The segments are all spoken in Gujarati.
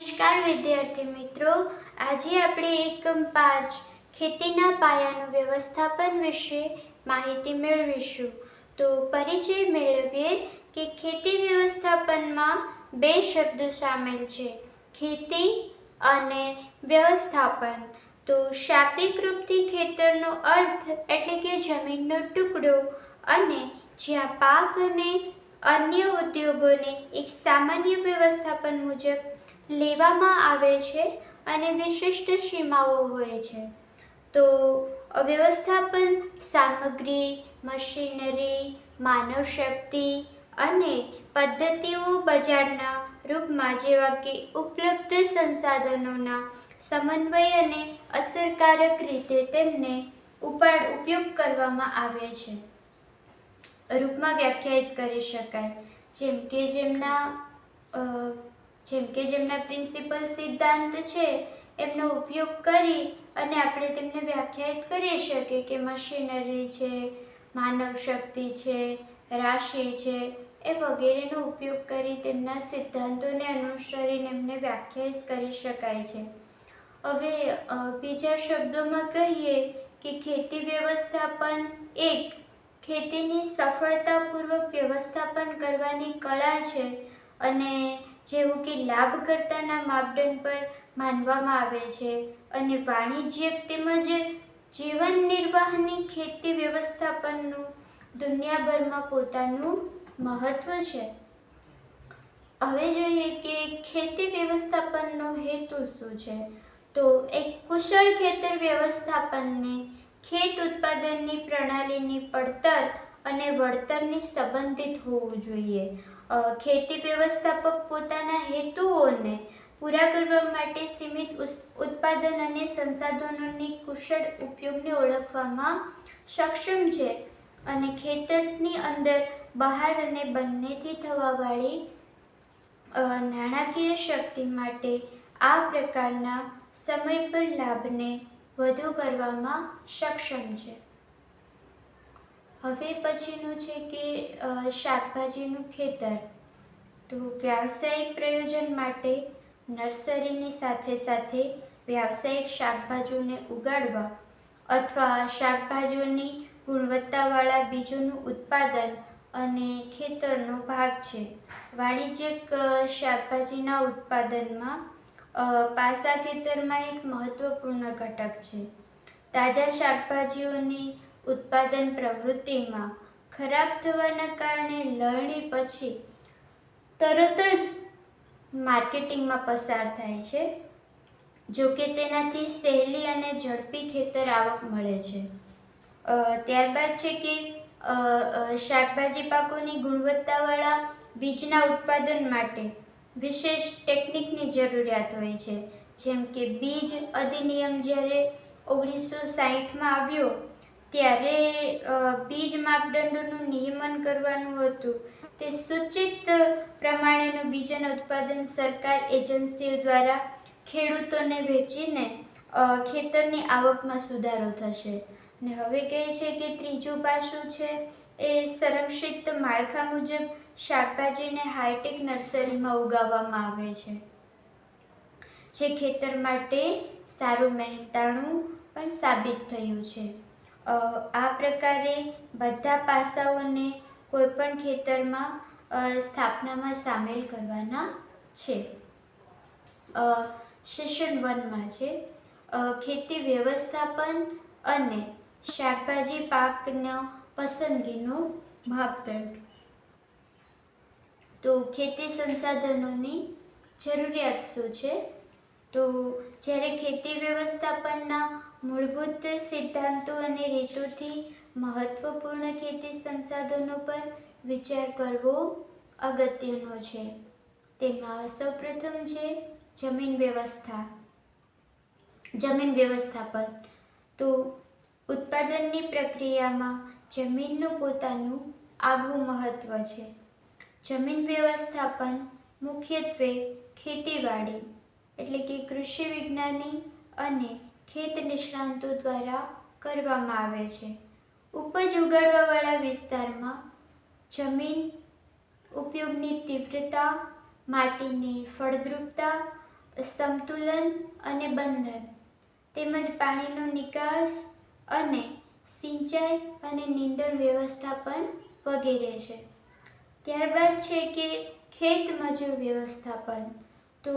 નમસ્કાર વિદ્યાર્થી મિત્રો, આજે આપણે એકમ 5 ખેતીના પાયાનું વ્યવસ્થાપન વિશે માહિતી મેળવીશું. તો પરિચય મેળવીએ કે ખેતી વ્યવસ્થાપનમાં બે શબ્દો સામેલ છે, ખેતી અને વ્યવસ્થાપન. તો શાબ્દિક રૂપથી ખેતરનો અર્થ એટલે કે જમીનનો ટુકડો અને જ્યાં પાક અને અન્ય ઉદ્યોગોને એક સામાન્ય વ્યવસ્થાપન મુજબ લેવામાં આવે છે અને વિશિષ્ટ સીમાઓ હોય છે. તો વ્યવસ્થાપન સામગ્રી, મશીનરી, માનવ શક્તિ અને પદ્ધતિઓ બજારના રૂપમાં જેવા કે ઉપલબ્ધ સંસાધનોના સમન્વય અને અસરકારક રીતે તેમને ઉપયોગ કરવામાં આવે છે રૂપમાં વ્યાખ્યાયિત કરી શકાય. જેમ કે જેમના પ્રિન્સિપલ સિદ્ધાંત છે એમનો ઉપયોગ કરી અને આપણે તેમને વ્યાખ્યાયિત કરી શકીએ કે મશીનરી છે, માનવ શક્તિ છે, રાશિ છે એ વગેરેનો ઉપયોગ કરી તેમના સિદ્ધાંતોને અનુસરીને એમને વ્યાખ્યાયિત કરી શકાય છે. હવે બીજા શબ્દોમાં કહીએ કે ખેતી વ્યવસ્થાપન એક ખેતીની સફળતાપૂર્વક વ્યવસ્થાપન કરવાની કળા છે અને જેવું કે લાભકર્તાના માપદંડ પર માનવામાં આવે છે અને વાણિજ્યક તેમજ જીવન નિર્વાહની ખેતી વ્યવસ્થાપનનું દુનિયાભરમાં પોતાનું મહત્વ છે. હવે જોઈએ કે ખેતી વ્યવસ્થાપનનો હેતુ શું છે. તો એક કુશળ ખેતર વ્યવસ્થાપનને ખેત ઉત્પાદનની પ્રણાલીની પડતર અને વળતરની સંબંધિત હોવું જોઈએ. ખેતી વ્યવસ્થાપક પોતાના હેતુઓને પૂરા કરવા માટે સીમિત ઉત્પાદન અને સંસાધનોની કુશળ ઉપયોગને ઓળખવામાં સક્ષમ છે અને ખેતરની અંદર, બહાર અને બંનેથી થવાવાળી નાણાકીય શક્તિ માટે આ પ્રકારના સમય પર લાભને વધુ કરવામાં સક્ષમ છે. હવે પછીનું છે કે શાકભાજીનું ખેતર. તો વ્યાવસાયિક પ્રયોજન માટે નર્સરીની સાથે સાથે વ્યાવસાયિક શાકભાજીઓને ઉગાડવા અથવા શાકભાજીઓની ગુણવત્તાવાળા બીજોનું ઉત્પાદન અને ખેતરનો ભાગ છે. વાણિજ્યિક શાકભાજીના ઉત્પાદનમાં પાસા ખેતરમાં એક મહત્વપૂર્ણ ઘટક છે. તાજા શાકભાજીઓની ઉત્પાદન પ્રવૃત્તિમાં ખરાબ થવાના કારણે લણણી પછી તરત જ માર્કેટિંગમાં પસાર થાય છે, જો કે તેનાથી સહેલી અને ઝડપી ખેતર આવક મળે છે. ત્યારબાદ છે કે શાકભાજી પાકોની ગુણવત્તાવાળા બીજના ઉત્પાદન માટે વિશેષ ટેકનિકની જરૂરિયાત હોય છે. જેમ કે બીજ અધિનિયમ જ્યારે 1960માં આવ્યો ત્યારે બીજ માપદંડોનું નિયમન કરવાનું હતું. તે સૂચિત પ્રમાણેનું બીજના ઉત્પાદન સરકાર એજન્સીઓ દ્વારા ખેડૂતોને વેચીને ખેતરની આવકમાં સુધારો થશે. અને હવે કહે છે કે ત્રીજું પાસું છે એ સંરક્ષિત માળખા મુજબ શાકભાજીને હાઈટેક નર્સરીમાં ઉગાવવામાં આવે છે, જે ખેતર માટે સારું મહેનતાણું પણ સાબિત થયું છે. આ પ્રકારે બધા પાસાઓને કોઈપણ ખેતરમાં સ્થાપનામાં સામેલ કરવાના છે. સેશન 1માં છે ખેતી વ્યવસ્થાપન અને શાકભાજી પાકનો પસંદગીનો માપદંડ. તો ખેતી સંસાધનોની જરૂરિયાત શું છે. તો જ્યારે ખેતી વ્યવસ્થાપનના મૂળભૂત સિદ્ધાંતો અને રીતોથી મહત્વપૂર્ણ ખેતી સંસાધનો પર વિચાર કરવો અગત્યનો છે. તેમાં સૌપ્રથમ છે જમીન વ્યવસ્થાપન. તો ઉત્પાદનની પ્રક્રિયામાં જમીનનું પોતાનું આગવું મહત્વ છે. જમીન વ્યવસ્થાપન મુખ્યત્વે ખેતીવાડી એટલે કે કૃષિ વિજ્ઞાની અને ખેત નિષ્ણાતો દ્વારા કરવામાં આવે છે. ઉપજ ઉગાડવાવાળા વિસ્તારમાં જમીન ઉપયોગની તીવ્રતા, માટીની ફળદ્રુપતા સંતુલન અને બંધન, તેમજ પાણીનો નિકાસ અને સિંચાઈ અને નીંદણ વ્યવસ્થાપન વગેરે છે. ત્યારબાદ છે કે ખેત મજૂર વ્યવસ્થાપન. તો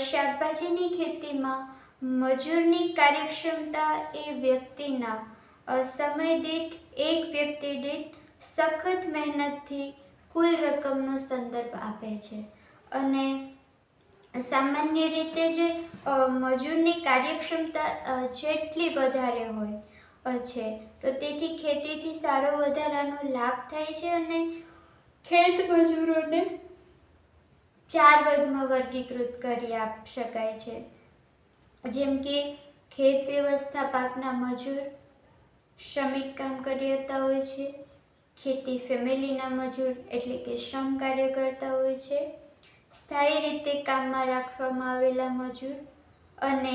શાકભાજીની ખેતીમાં મજૂરની કાર્યક્ષમતા એ વ્યક્તિના સમય દીઠ એક વ્યક્તિ દીઠ સખત મહેનતથી કુલ રકમનો સંદર્ભ આપે છે. અને સામાન્ય રીતે જે મજૂરની કાર્યક્ષમતા જેટલી વધારે હોય છે, તો તેથી ખેતીથી સારો વધારાનો લાભ થાય છે. અને ખેત મજૂરોને 4 વર્ગમાં વર્ગીકૃત કરી શકાય છે, જેમ કે ખેત વ્યવસ્થાપકના મજૂર શ્રમિક કામ કરતા હોય છે, ખેતી ફેમિલીના મજૂર એટલે કે શ્રમ કાર્ય કરતા હોય છે, સ્થાયી રીતે કામમાં રાખવામાં આવેલા મજૂર અને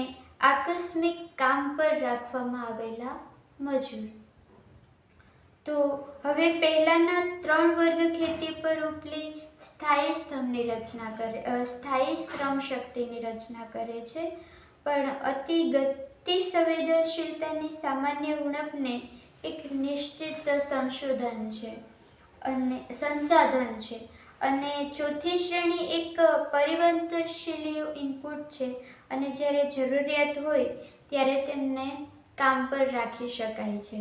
આકસ્મિક કામ પર રાખવામાં આવેલા મજૂર. તો હવે પહેલાના 3 વર્ગ ખેતી પર ઉપલી સ્થાયી શ્રમ શક્તિની રચના કરે છે, પણ અતિ ગતિ સંવેદનશીલતાની સામાન્ય ઉણપને એક નિશ્ચિત સંસાધન છે. અને ચોથી શ્રેણી એક પરિવર્તનશીલ ઇનપુટ છે, અને જ્યારે જરૂરિયાત હોય ત્યારે તેમને કામ પર રાખી શકાય છે.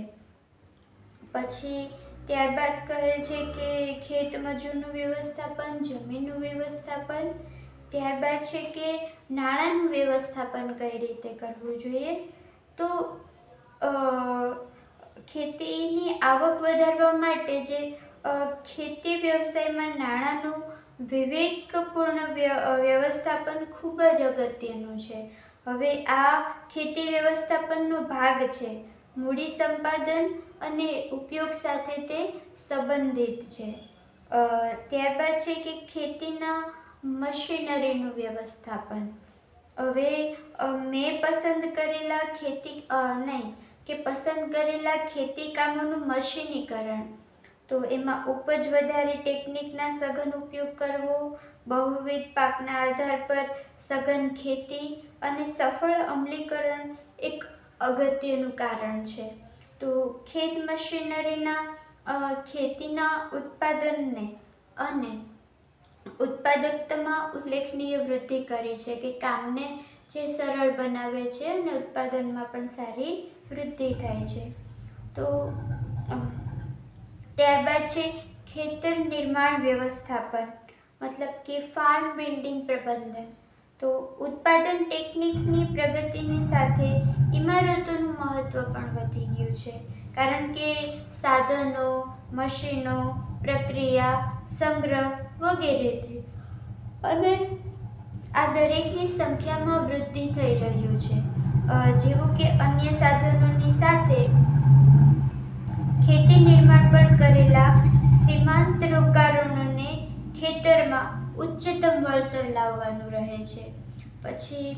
પછી ત્યારબાદ કહે છે કે ખેત મજૂરનું વ્યવસ્થાપન, જમીનનું વ્યવસ્થાપન. ત્યારબાદ છે કે નાણાંનું વ્યવસ્થાપન કઈ રીતે કરવું જોઈએ. તો ખેતીની આવક વધારવા માટે જે ખેતી વ્યવસાયમાં નાણાંનું વિવેકપૂર્ણ વ્યવસ્થાપન ખૂબ જ અગત્યનું છે. હવે આ ખેતી વ્યવસ્થાપનનો ભાગ છે. મૂડી સંપાદન અને ઉપયોગ સાથે તે સંબંધિત છે. ત્યારબાદ છે કે ખેતીના મશીનરીનું વ્યવસ્થાપન. હવે મેં પસંદ કરેલા ખેતી કામોનું મશીનીકરણ. તો એમાં ઉપજ વધારી ટેકનિકના સઘન ઉપયોગ કરવો, બહુવિધ પાકના આધાર પર સઘન ખેતી અને સફળ અમલીકરણ એક અગત્યનું કારણ છે. તો ખેત મશીનરીના ખેતીના ઉત્પાદનને અને ઉત્પાદકતામાં ઉલ્લેખનીય વૃદ્ધિ કરી છે, કે કામને જે સરળ બનાવે છે અને ઉત્પાદનમાં પણ સારી વૃદ્ધિ થાય છે. તો ત્યારબાદ છે ખેતર નિર્માણ વ્યવસ્થાપન, મતલબ કે ફાર્મ બિલ્ડિંગ પ્રબંધન. તો ઉત્પાદન ટેકનિકની પ્રગતિની સાથે ઇમારતોનું મહત્વ પણ વધી ગયું છે, કારણ કે સાધનો, મશીનો, પ્રક્રિયા, સંગ્રહ વગેરેથી અને આ દરેકની સંખ્યામાં વૃદ્ધિ થઈ રહ્યું છે. જેવું કે અન્ય સાધનોની સાથે ખેતી નિર્માણ પર કરેલા સીમાંત રોકાણોને ખેતરમાં ઉચ્ચતમ વળતર લાવવાનું રહે છે. પછી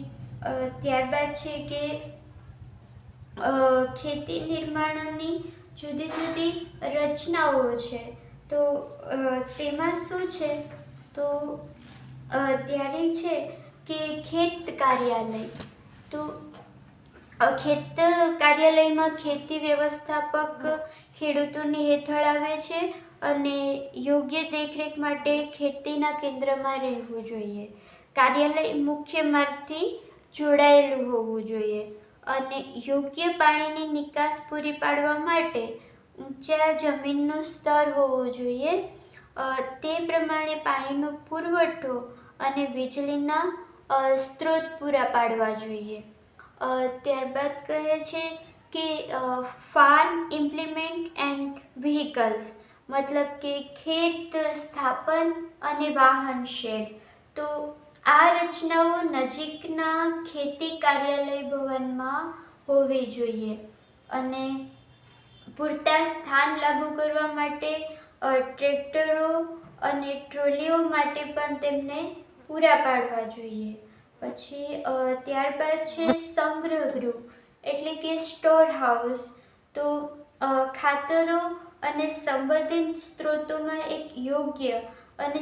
ત્યારબાદ છે કે ખેતી નિર્માણની જુદી જુદી રચનાઓ છે. તો તેમાં શું છે, તો ત્યારે છે કે ખેત કાર્યાલય. તો ખેત કાર્યાલયમાં ખેતી વ્યવસ્થાપક ખેડૂતોની હેઠળ આવે છે અને યોગ્ય દેખરેખ માટે ખેતીના કેન્દ્રમાં રહેવું જોઈએ. કાર્યાલય મુખ્ય માર્ગથી જોડાયેલું હોવું જોઈએ અને યોગ્ય પાણીની નિકાસ પૂરી પાડવા માટે ઊંચા જમીનનું સ્તર હોવું જોઈએ. તે પ્રમાણે પાણીનો પુરવઠો અને વીજળીના સ્ત્રોત પૂરા પાડવા જોઈએ. ત્યારબાદ કહે છે કે ફાર્મ ઇમ્પ્લિમેન્ટ એન્ડ વ્હીકલ્સ, મતલબ કે ખેત સ્થાપન અને વાહન શેડ. તો આ રચનાઓ નજીકના ખેતી કાર્યાલય ભવનમાં હોવી જોઈએ અને પૂરતા સ્થાન લાગુ કરવા માટે ટ્રેક્ટરો અને ટ્રોલીઓ માટે પણ તેમને પૂરા પાડવા જોઈએ. પછી ત્યારબાદ છે સંગ્રહગૃહ એટલે કે સ્ટોર હાઉસ. તો ખાતરો અને સંબંધિત સ્ત્રોતોમાં એક યોગ્ય અને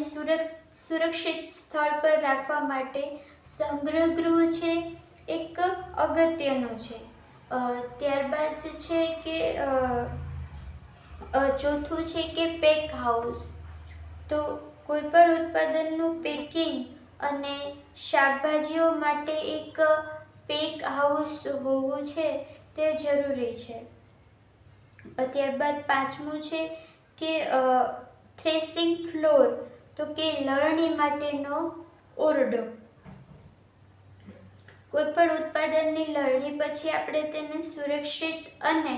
સુરક્ષિત સ્થળ પર રાખવા માટે સંગ્રહગૃહ છે એક અગત્યનું છે. ત્યારબાદ છે કે ચોથું છે કે પેક હાઉસ. તો કોઈ પણ ઉત્પાદનનું પેકિંગ અને શાકભાજીઓ માટે એક પેક હાઉસ હોવું છે તે જરૂરી છે. ત્યારબાદ પાંચમું છે કે થ્રેસિંગ ફ્લોર, તો કે લણણી માટેનો ઓરડો. કોઈ પણ ઉત્પાદનની લણણી પછી આપણે તેને સુરક્ષિત અને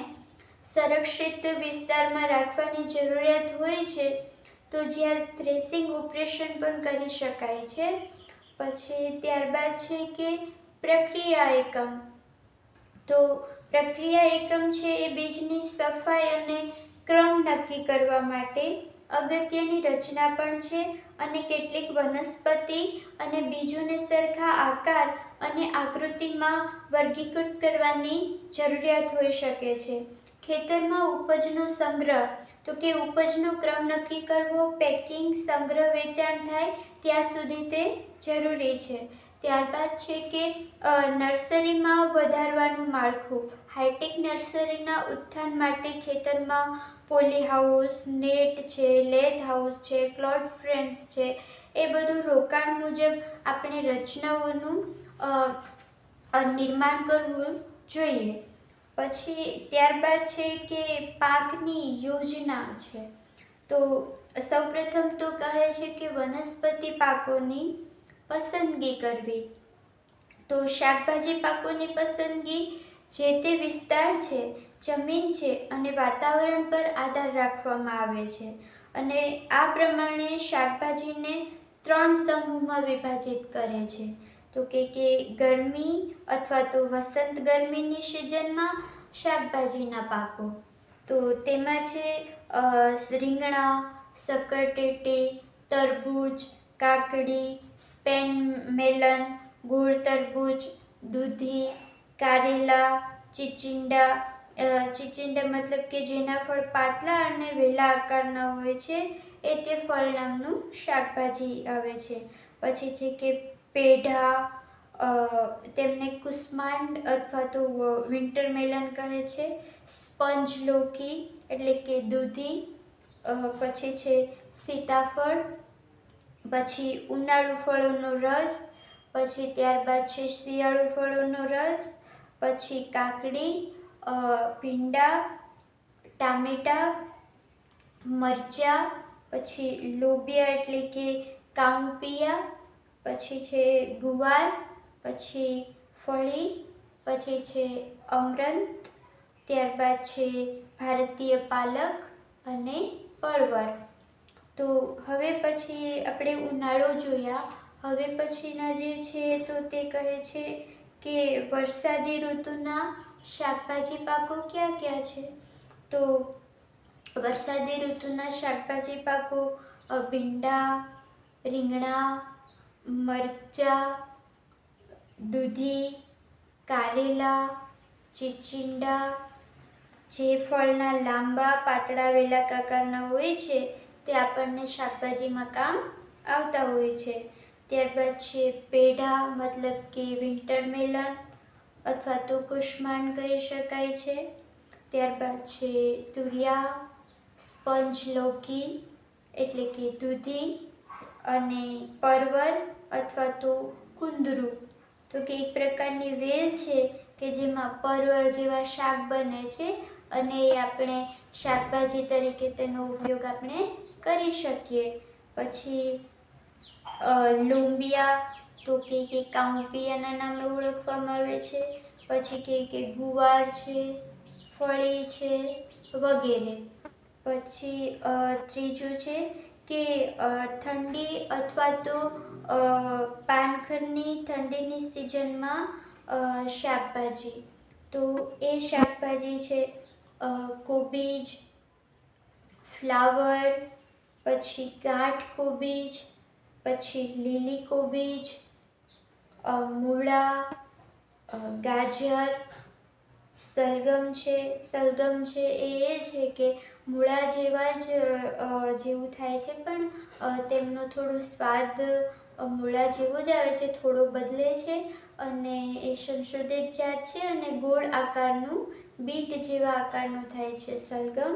સંરક્ષિત વિસ્તારમાં રાખવાની જરૂરિયાત હોય છે, તો જ્યાં થ્રેસિંગ ઓપરેશન પણ કરી શકાય છે. પછી ત્યારબાદ છે કે પ્રક્રિયા એકમ. તો પ્રક્રિયા એકમ છે એ બીજની સફાઈ અને ક્રમ નક્કી કરવા માટે અગત્યની રચના પણ છે અને કેટલીક વનસ્પતિ અને બીજોને સરખા આકાર અને આકૃતિમાં વર્ગીકૃત કરવાની જરૂરિયાત હોઈ શકે છે. ખેતરમાં ઉપજનો સંગ્રહ, તો કે ઉપજનો ક્રમ નક્કી કરવો, પેકિંગ, સંગ્રહ, વેચાણ થાય ત્યાં સુધી તે જરૂરી છે. ત્યારબાદ છે કે નર્સરીમાં વધારવાનું માળખું. હાઈટેક નર્સરીના ઉત્થાન માટે ખેતરમાં પોલી હાઉસ, નેટ છે, લેથ હાઉસ છે, ક્લોડ ફ્રેમ્સ છે, એ બધું રોકાણ મુજબ આપણે રચનાઓનું નિર્માણ કરવું જોઈએ. પછી ત્યારબાદ છે કે પાકની યોજના છે. તો સૌપ્રથમ તો કહે છે કે વનસ્પતિ પાકોની પસંદગી કરવી. તો શાકભાજી પાકોની પસંદગી જે તે વિસ્તાર છે, જમીન છે અને વાતાવરણ પર આધાર રાખવામાં આવે છે. અને આ પ્રમાણે શાકભાજીને 3 સમૂહમાં વિભાજિત કરે છે. તો કે ગરમી અથવા તો વસંત ગરમીની સિઝનમાં શાકભાજીના પાકો. તો તેમાં છે રીંગણા, સક્કરટેટી, તરબૂચ, કાકડી, સ્પેન મેલન, ગોળ તરબૂચ, દૂધી, કારેલા, ચિચિંડા. ચિચિંડા મતલબ કે જેના ફળ પાતળા અને વેલા આકારના હોય છે, એ તે ફળ નામનું શાકભાજી આવે છે. પછી છે કે પેઢા, તેમને કુસ્માંડ અથવા તો વિન્ટર મેલન કહે છે. સ્પંજ લોકી એટલે કે દૂધી. પછી છે સીતાફળ. પછી ઉનાળુ ફળોનો રસ. પછી ત્યારબાદ છે શિયાળુ ફળોનો રસ. પછી કાકડી, ભીંડા, ટામેટા, મરચાં. પછી લોબિયા એટલે કે કાઉપિયા. પછી છે ગુવાર. પછી ફળી. પછી છે અમરંત. ત્યારબાદ છે ભારતીય પાલક અને પરવર. તો હવે પછી આપણે ઉનાળો જોયા. હવે પછીના જે છે તો તે કહે છે કે વરસાદી ઋતુના શાકભાજી પાકો ક્યાં ક્યાં છે. તો વરસાદી ઋતુના શાકભાજી પાકો ભીંડા, રીંગણા, મરચાં, દૂધી, કારેલા, ચિચિંડા, જે ફળના લાંબા પાતળા વેલા આકારના હોય છે તે આપણને શાકભાજીમાં કામ આવતા હોય છે. ત્યારબાદ છે પેઢા મતલબ કે વિન્ટર મેલન અથવા તો કુષ્માંડ કહી શકાય છે. ત્યારબાદ છે તુરિયા, સ્પંજ લોકી એટલે કે દૂધી અને પરવર અથવા તો કુંદરું. તો કે એક પ્રકારની વેલ છે કે જેમાં પરવર જેવા શાક બને છે અને એ આપણે શાકભાજી તરીકે તેનો ઉપયોગ આપણે કરી શકીએ. પછી લોંબિયા, તો કે કાઉપિયાના નામે ઓળખવામાં આવે છે. પછી કે ગુવાર છે, ફળી છે વગેરે. પછી ત્રીજું છે કે ઠંડી અથવા તો પાનખરની ઠંડીની સિઝનમાં શાકભાજી. તો એ શાકભાજી છે કોબીજ, ફ્લાવર, પછી ગાંઠ કોબીજ, પછી લીલી કોબીજ, મૂળા, ગાજર, સલગમ છે. સલગમ છે એ છે કે મૂળા જેવા જ જેવું થાય છે, પણ તેમનો થોડો સ્વાદ મૂળા જેવો જ આવે છે, થોડો બદલે છે. અને એ સંશોધિત જાત છે અને ગોળ આકારનું બીટ જેવા આકારનું થાય છે સલગમ.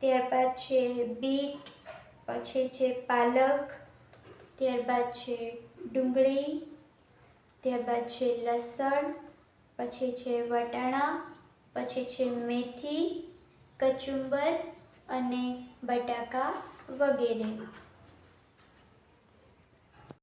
ત્યારબાદ છે બીટ, પછી છે પાલક, ત્યારબાદ છે ડુંગળી, ત્યારબાદ છે લસણ, પછી છે વટાણા, પછી છે મેથી, કચુંબર અને બટાકા વગેરે.